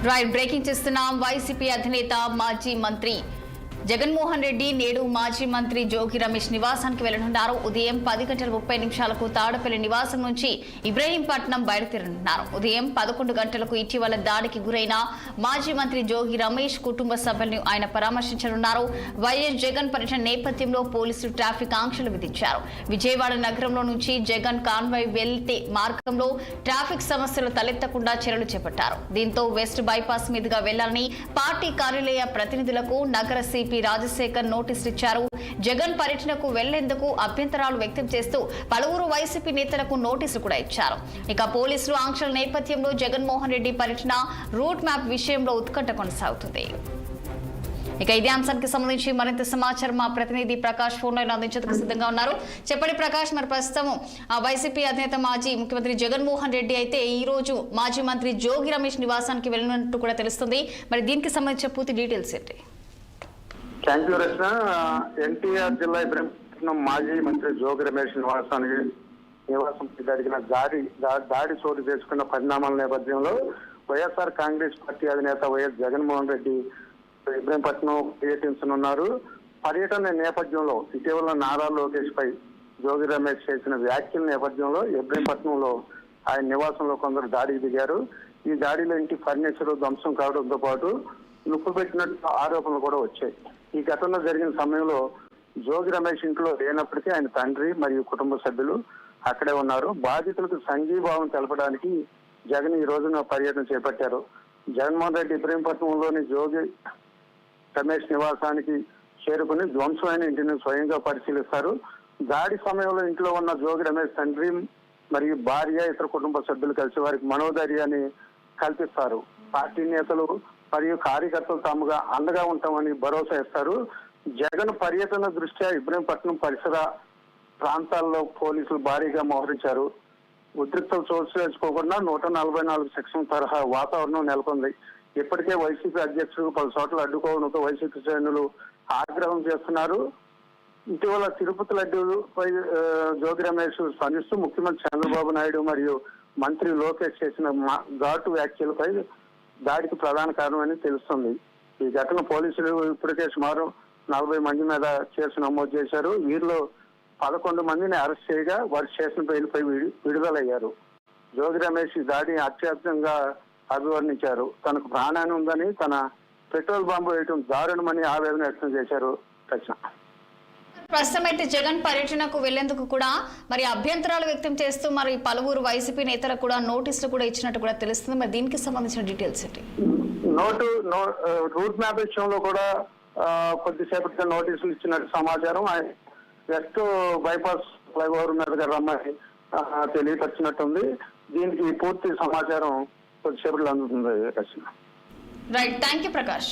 Right breaking చేస్తున్నాం. YCP అధినేత మాజీ మంత్రి జగన్మోహన్ రెడ్డి నేడు మాజీ మంత్రి జోగి రమేష్ నివాసానికి వెళ్లనున్నారు. ఉదయం 10:30 తాడపల్లి నివాసం నుంచి ఇబ్రహీంపట్నం బయలుదేరనున్నారు. ఉదయం 11 గంటలకు ఇటీవల దాడికి గురైన మాజీ మంత్రి జోగి రమేష్ కుటుంబ సభ్యులను ఆయన పరామర్శించనున్నారు. వైఎస్ జగన్ పర్యటన నేపథ్యంలో పోలీసులు ట్రాఫిక్ ఆంక్షలు విధించారు. విజయవాడ నగరంలో నుంచి జగన్ కాన్వాయ్ వెళ్తే మార్గంలో ట్రాఫిక్ సమస్యలు తలెత్తకుండా చర్యలు చేపట్టారు. దీంతో వెస్ట్ బైపాస్ మీదుగా వెళ్లాలని పార్టీ కార్యాలయ ప్రతినిధులకు నగర సిపి రాజశేఖర్ నోటీసులు ఇచ్చారు. జగన్ పర్యటనకు వెళ్లేందుకు అభ్యంతరాలు వ్యక్తం చేస్తూ పలువురు వైసీపీ నేతలకు నోటీసులు కూడా ఇచ్చారు. ఇక పోలీసులు ఆంక్షల నేపథ్యంలో జగన్మోహన్ రెడ్డి పర్యటన రూట్ మ్యాప్ విషయంలో ఉత్కంఠ కొనసాగుతుంది. ఇక ఇదే అంశానికి సంబంధించి మరింత సమాచారం మా ప్రతినిధి ప్రకాష్ ఫోన్ లైన్ అందించేందుకు సిద్ధంగా ఉన్నారు. చెప్పండి ప్రకాష్, మరి ప్రస్తుతం వైసీపీ అధినేత మాజీ ముఖ్యమంత్రి జగన్మోహన్ రెడ్డి అయితే ఈ రోజు మాజీ మంత్రి జోగి రమేష్ నివాసానికి వెళ్ళినట్టు కూడా తెలుస్తుంది. మరి దీనికి సంబంధించిన పూర్తి డీటెయిల్స్ ఏంటి? థ్యాంక్ యూ రచన. ఎన్టీఆర్ జిల్లా ఇబ్రహీంపట్నం మాజీ మంత్రి జోగి రమేష్ నివాసం జరిగిన దాడి చోటు చేసుకున్న పరిణామాల నేపథ్యంలో వైఎస్ఆర్ కాంగ్రెస్ పార్టీ అధినేత వైఎస్ జగన్మోహన్ రెడ్డి ఇబ్రహీంపట్నం పర్యటించనున్నారు. పర్యటన నేపథ్యంలో ఇటీవల నారా లోకేష్ పై జోగి రమేష్ చేసిన వ్యాఖ్యల నేపథ్యంలో ఇబ్రహీంపట్నంలో ఆయన నివాసంలో కొందరు దాడికి దిగారు. ఈ దాడిలో ఇంటి ఫర్నిచర్ ధ్వంసం కావడంతో పాటు నిప్పు పెట్టినట్టు ఆరోపణలు కూడా వచ్చాయి. ఈ ఘటన జరిగిన సమయంలో జోగి రమేష్ ఇంట్లో లేనప్పటికీ ఆయన తండ్రి మరియు కుటుంబ సభ్యులు అక్కడే ఉన్నారు. బాధితులకు సంఘీభావం తెలపడానికి జగన్ ఈ రోజున పర్యటన చేపట్టారు. జగన్మోహన్ రెడ్డి ఇబ్రహీంపట్నంలోని జోగి రమేష్ నివాసానికి చేరుకుని ధ్వంసమైన ఇంటిని స్వయంగా పరిశీలిస్తారు. దాడి సమయంలో ఇంట్లో ఉన్న జోగి రమేష్ తండ్రి మరియు భార్య ఇతర కుటుంబ సభ్యులు కలిసి వారికి మనోధైర్యాన్ని కల్పిస్తారు. పార్టీ నేతలు మరియు కార్యకర్తలు తాముగా అండగా ఉంటామని భరోసా ఇస్తారు. జగన్ పర్యటన దృష్ట్యా ఇబ్రహీంపట్నం పరిసర ప్రాంతాల్లో పోలీసులు భారీగా మోహరించారు. ఉద్రిక్తలు చోటు చేసుకోకుండా 144 సెక్షన్ తరహా వాతావరణం నెలకొంది. ఇప్పటికే వైసీపీ అధ్యక్షుడు పలు చోట్ల అడ్డుకోవడంతో వైసీపీ శ్రేణులు ఆగ్రహం చేస్తున్నారు. ఇటీవల తిరుపతి లడ్డూపై జోగి రమేష్ స్పందిస్తూ ముఖ్యమంత్రి చంద్రబాబు నాయుడు మరియు మంత్రి లోకేష్ చేసిన ఘాటు వ్యాఖ్యలపై దాడికి ప్రధాన కారణమని తెలుస్తుంది. ఈ ఘటన పోలీసులు ఇప్పటికే సుమారు 40 మంది మీద కేసు నమోదు చేశారు. వీరిలో 11 మందిని అరెస్ట్ చేయగా వారి స్టేషన్ బెయిల్పై విడుదలయ్యారు. జోగి రమేష్ ఈ దాడిని అత్యధికంగా అభివర్ణించారు. తనకు ప్రాణాన్ని ఉందని, తన పెట్రోల్ బాంబు వేయడం దారుణమని ఆవేదన వ్యక్తం చేశారు. ప్రస్తుతం అయితే జగన్ పర్యటనకు వెళ్లేందుకు కూడా మరి అభ్యంతరాలు వ్యక్తం చేస్తూ మరి పలువురు వైసీపీ నేతలకు కూడా నోటీసులు కూడా ఇచ్చినట్టు కూడా తెలుస్తుంది. మరి దీనికి సంబంధించిన డీటెయిల్స్ ఏంటి? రూట్ మ్యాప్ విషయంలో కూడా కొద్దిసేపటిగా నోటీసులు ఇచ్చినట్టు సమాచారం. వెస్ట్ బైపాస్ ఫ్లైఓవర్ మీదుగా రమ్మని తెలియపరిచినట్టుంది. దీనికి పూర్తి సమాచారం కొద్దిసేపట్లో అందుతుంది. Right, thank you Prakash.